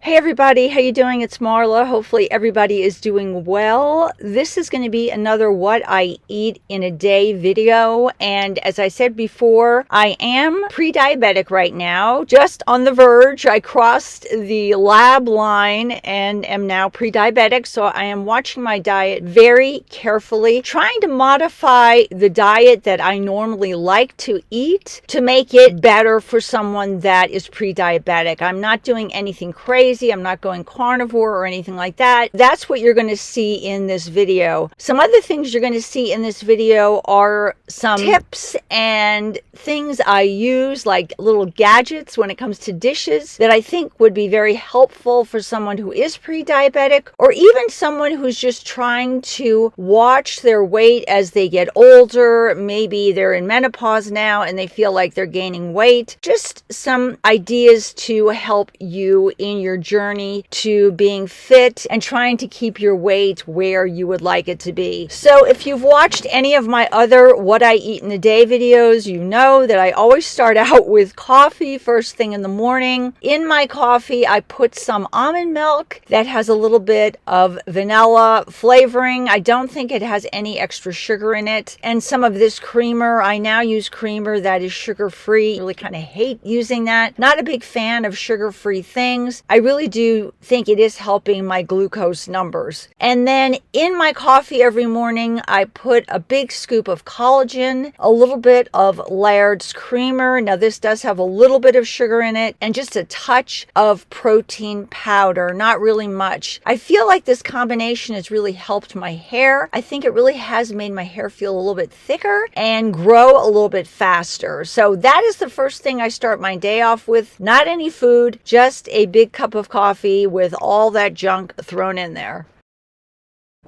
Hey everybody, how you doing? It's Marla. Hopefully everybody is doing well. This is going to be another what I eat in a day video, and as I said before, I am pre-diabetic right now, just on the verge. I crossed the lab line and am now pre-diabetic, so I am watching my diet very carefully, trying to modify the diet that I normally like to eat to make it better for someone that is pre-diabetic. I'm not doing anything crazy. I'm not going carnivore or anything like that. That's what you're going to see in this video. Some other things you're going to see in this video are some tips and things I use, like little gadgets when it comes to dishes that I think would be very helpful for someone who is pre-diabetic, or even someone who's just trying to watch their weight as they get older. Maybe they're in menopause now and they feel like they're gaining weight. Just some ideas to help you in your journey to being fit and trying to keep your weight where you would like it to be. So if you've watched any of my other what I eat in a day videos, you know that I always start out with coffee first thing in the morning. In my coffee, I put some almond milk that has a little bit of vanilla flavoring. I don't think it has any extra sugar in it. And some of this creamer, I now use creamer that is sugar-free. I really kind of hate using that. Not a big fan of sugar-free things. I really do think it is helping my glucose numbers. And then in my coffee every morning, I put a big scoop of collagen, a little bit of Laird's creamer. Now this does have a little bit of sugar in it, and just a touch of protein powder, not really much. I feel like this combination has really helped my hair. I think it really has made my hair feel a little bit thicker and grow a little bit faster. So that is the first thing I start my day off with. Not any food, just a big cup of coffee with all that junk thrown in there.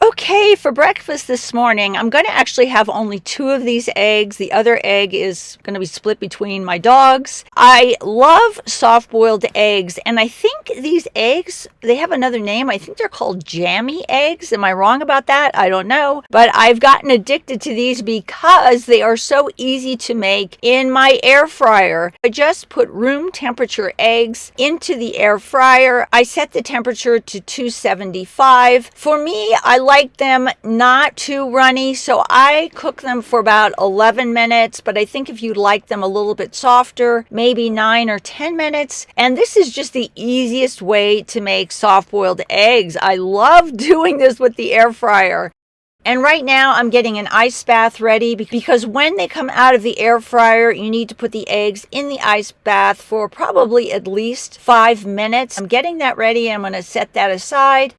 Okay, for breakfast this morning, I'm going to actually have only 2 of these eggs. The other egg is going to be split between my dogs. I love soft-boiled eggs, and I think these eggs, they have another name. I think they're called jammy eggs. Am I wrong about that? I don't know. But I've gotten addicted to these because they are so easy to make in my air fryer. I just put room temperature eggs into the air fryer. I set the temperature to 275. For me, I like them not too runny, so I cook them for about 11 minutes, but I think if you'd like them a little bit softer, maybe 9 or 10 minutes. And this is just the easiest way to make soft-boiled eggs. I love doing this with the air fryer. And right now I'm getting an ice bath ready because when they come out of the air fryer, you need to put the eggs in the ice bath for probably at least 5 minutes. I'm getting that ready. I'm going to set that aside.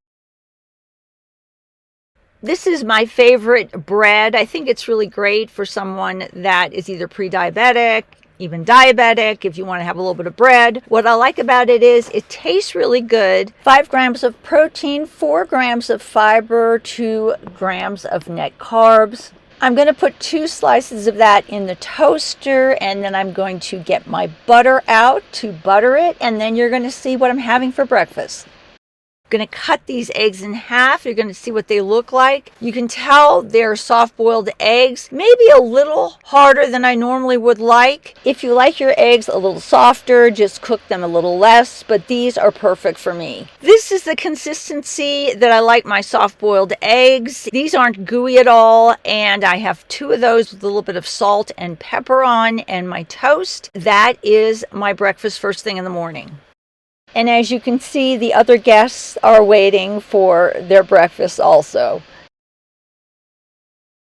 This is my favorite bread. I think it's really great for someone that is either pre-diabetic, even diabetic, if you want to have a little bit of bread. What I like about it is it tastes really good. 5 grams of protein, 4 grams of fiber, 2 grams of net carbs. I'm going to put 2 slices of that in the toaster, and then I'm going to get my butter out to butter it, and then you're going to see what I'm having for breakfast. Going to cut these eggs in half. You're going to see what they look like. You can tell they're soft-boiled eggs, maybe a little harder than I normally would like. If you like your eggs a little softer, just cook them a little less, but these are perfect for me. This is the consistency that I like my soft-boiled eggs. These aren't gooey at all, and I have 2 of those with a little bit of salt and pepper on, and my toast. That is my breakfast first thing in the morning. And as you can see, the other guests are waiting for their breakfast also.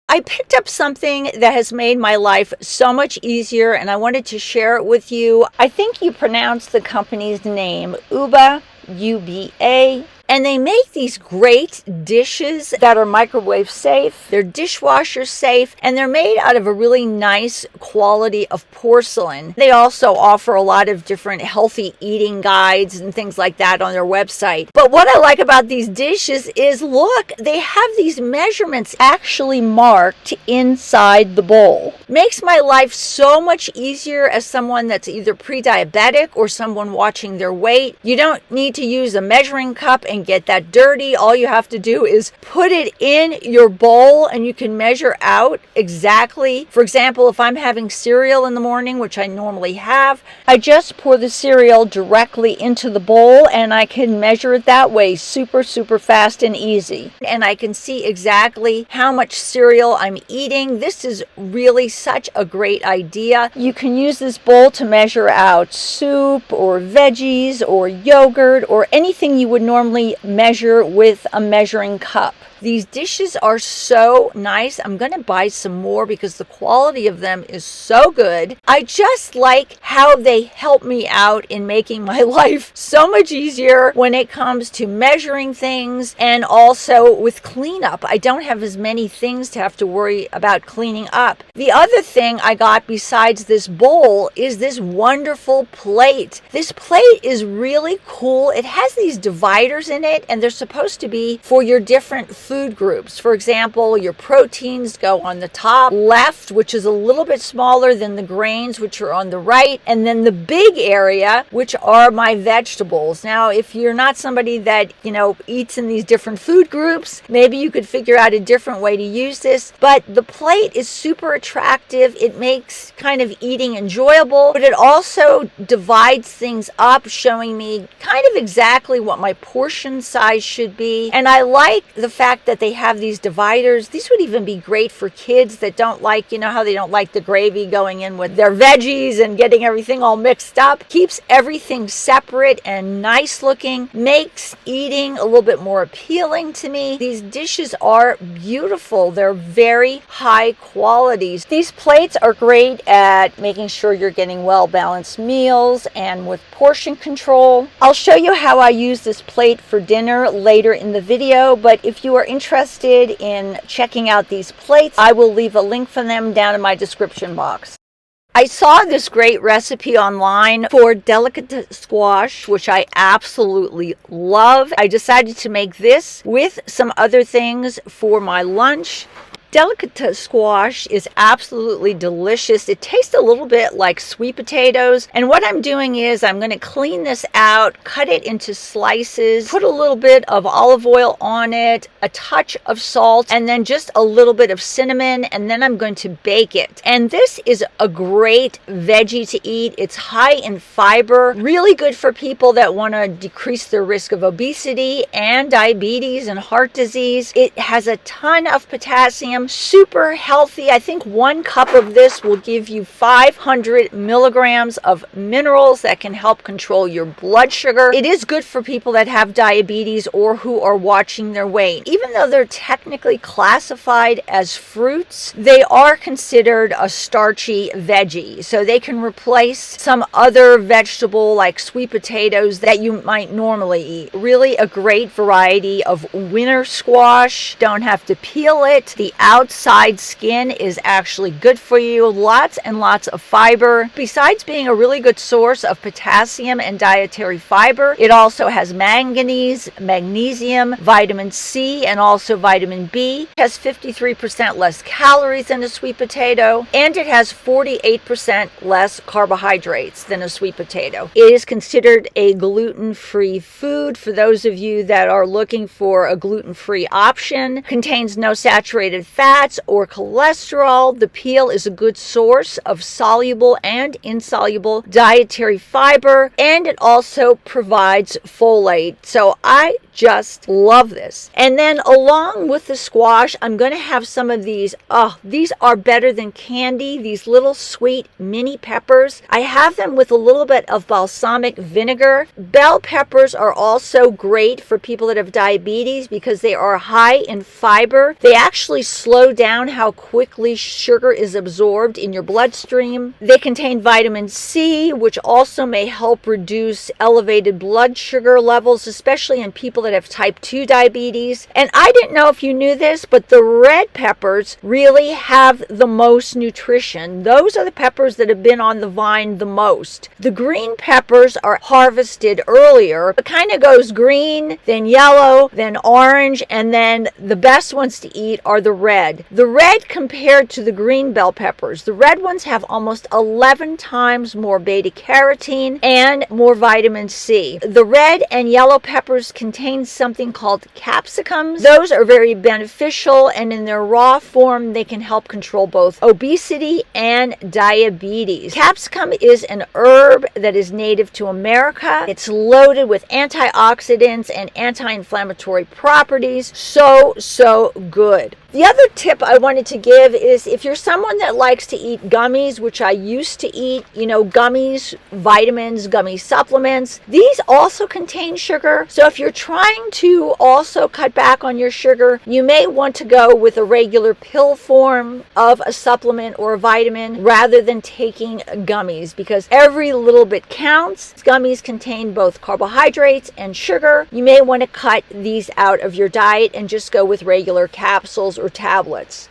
I picked up something that has made my life so much easier, and I wanted to share it with you. I think you pronounce the company's name Uba, U-B-A. And they make these great dishes that are microwave safe, they're dishwasher safe, and they're made out of a really nice quality of porcelain. They also offer a lot of different healthy eating guides and things like that on their website. But what I like about these dishes is, look, they have these measurements actually marked inside the bowl. Makes my life so much easier as someone that's either pre-diabetic or someone watching their weight. You don't need to use a measuring cup and and get that dirty. All you have to do is put it in your bowl and you can measure out exactly. For example, if I'm having cereal in the morning, which I normally have, I just pour the cereal directly into the bowl and I can measure it that way super fast and easy. And I can see exactly how much cereal I'm eating. This is really such a great idea. You can use this bowl to measure out soup or veggies or yogurt or anything you would normally measure with a measuring cup. These dishes are so nice. I'm going to buy some more because the quality of them is so good. I just like how they help me out in making my life so much easier when it comes to measuring things and also with cleanup. I don't have as many things to have to worry about cleaning up. The other thing I got besides this bowl is this wonderful plate. This plate is really cool. It has these dividers in it and they're supposed to be for your different food groups. For example, your proteins go on the top left, which is a little bit smaller than the grains, which are on the right, and then the big area, which are my vegetables. Now, if you're not somebody that, eats in these different food groups, maybe you could figure out a different way to use this, but the plate is super attractive. It makes kind of eating enjoyable, but it also divides things up, showing me kind of exactly what my portion size should be. And I like the fact that they have these dividers. These would even be great for kids that don't like, how they don't like the gravy going in with their veggies and getting everything all mixed up. Keeps everything separate and nice looking, makes eating a little bit more appealing to me. These dishes are beautiful. They're very high quality. These plates are great at making sure you're getting well-balanced meals and with portion control. I'll show you how I use this plate for dinner later in the video, but if you are interested in checking out these plates, I will leave a link for them down in my description box. I saw this great recipe online for delicate squash, which I absolutely love. I decided to make this with some other things for my lunch. Delicate squash is absolutely delicious. It tastes a little bit like sweet potatoes. And what I'm doing is I'm going to clean this out, cut it into slices, put a little bit of olive oil on it, a touch of salt, and then just a little bit of cinnamon. And then I'm going to bake it. And this is a great veggie to eat. It's high in fiber, really good for people that want to decrease their risk of obesity and diabetes and heart disease. It has a ton of potassium. Super healthy. I think 1 cup of this will give you 500 milligrams of minerals that can help control your blood sugar. It is good for people that have diabetes or who are watching their weight. Even though they're technically classified as fruits, they are considered a starchy veggie. So they can replace some other vegetable like sweet potatoes that you might normally eat. Really a great variety of winter squash. Don't have to peel it. The outside skin is actually good for you. Lots and lots of fiber. Besides being a really good source of potassium and dietary fiber, it also has manganese, magnesium, vitamin C, and also vitamin B. It has 53% less calories than a sweet potato, and it has 48% less carbohydrates than a sweet potato. It is considered a gluten-free food for those of you that are looking for a gluten-free option. Contains no saturated fats or cholesterol. The peel is a good source of soluble and insoluble dietary fiber, and it also provides folate. So I just love this. And then along with the squash, I'm going to have some of these. Oh, these are better than candy. These little sweet mini peppers. I have them with a little bit of balsamic vinegar. Bell peppers are also great for people that have diabetes because they are high in fiber. They actually slow down how quickly sugar is absorbed in your bloodstream. They contain vitamin C, which also may help reduce elevated blood sugar levels, especially in people that have type 2 diabetes. And I didn't know if you knew this, but the red peppers really have the most nutrition. Those are the peppers that have been on the vine the most. The green peppers are harvested earlier. It kind of goes green, then yellow, then orange, and then the best ones to eat are the red red. The red compared to the green bell peppers. The red ones have almost 11 times more beta carotene and more vitamin C. The red and yellow peppers contain something called capsicums. Those are very beneficial, and in their raw form, they can help control both obesity and diabetes. Capsicum is an herb that is native to America. It's loaded with antioxidants and anti-inflammatory properties. So good. The other tip I wanted to give is if you're someone that likes to eat gummies, which I used to eat, gummies, vitamins, gummy supplements, these also contain sugar. So if you're trying to also cut back on your sugar, you may want to go with a regular pill form of a supplement or a vitamin rather than taking gummies, because every little bit counts. Gummies contain both carbohydrates and sugar. You may want to cut these out of your diet and just go with regular capsules or tablets.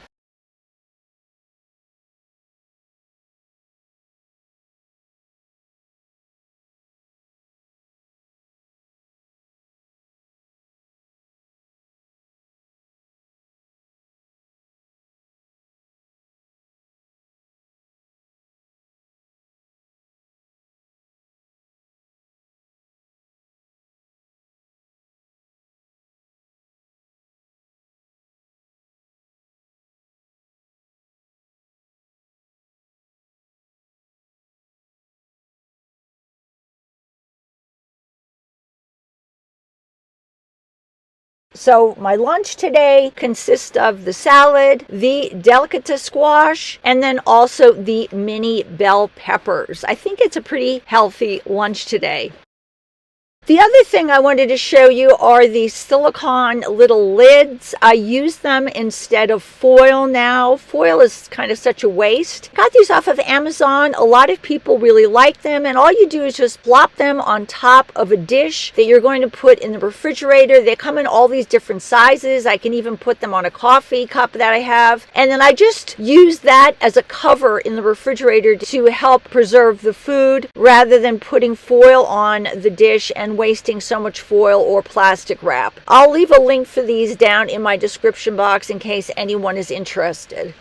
So my lunch today consists of the salad, the delicata squash, and then also the mini bell peppers. I think it's a pretty healthy lunch today. The other thing I wanted to show you are these silicone little lids. I use them instead of foil now. Foil is kind of such a waste. Got these off of Amazon. A lot of people really like them, and all you do is just plop them on top of a dish that you're going to put in the refrigerator. They come in all these different sizes. I can even put them on a coffee cup that I have, and then I just use that as a cover in the refrigerator to help preserve the food rather than putting foil on the dish and wasting so much foil or plastic wrap. I'll leave a link for these down in my description box in case anyone is interested.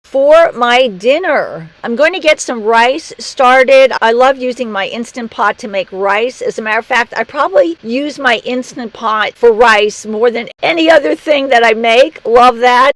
For my dinner, I'm going to get some rice started. I love using my Instant Pot to make rice. As a matter of fact, I probably use my Instant Pot for rice more than any other thing that I make. Love that.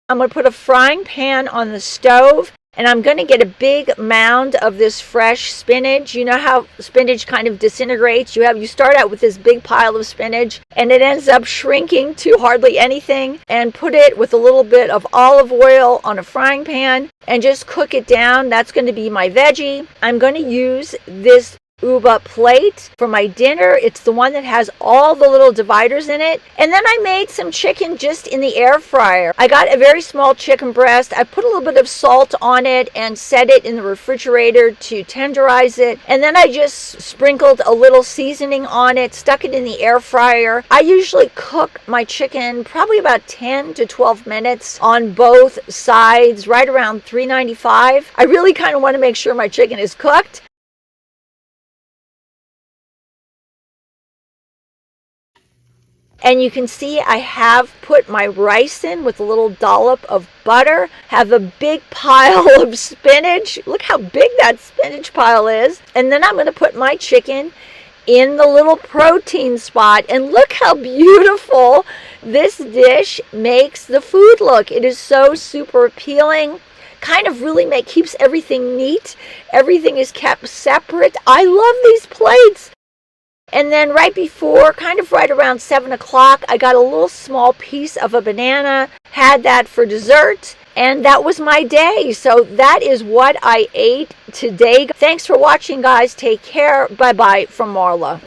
I'm going to put a frying pan on the stove, and I'm going to get a big mound of this fresh spinach. You know how spinach kind of disintegrates? You start out with this big pile of spinach, and it ends up shrinking to hardly anything. And put it with a little bit of olive oil on a frying pan and just cook it down. That's going to be my veggie. I'm going to use this Uba plate for my dinner. It's the one that has all the little dividers in it. And then I made some chicken just in the air fryer. I got a very small chicken breast. I put a little bit of salt on it and set it in the refrigerator to tenderize it. And then I just sprinkled a little seasoning on it, stuck it in the air fryer. I usually cook my chicken probably about 10 to 12 minutes on both sides, right around 395. I really kind of want to make sure my chicken is cooked. And you can see I have put my rice in with a little dollop of butter, have a big pile of spinach. Look how big that spinach pile is. And then I'm going to put my chicken in the little protein spot. And look how beautiful this dish makes the food look. It is so super appealing. Kind of really keeps everything neat. Everything is kept separate. I love these plates. And then right before, kind of right around 7 o'clock, I got a little small piece of a banana, had that for dessert, and that was my day. So that is what I ate today. Thanks for watching, guys. Take care. Bye-bye from Marla.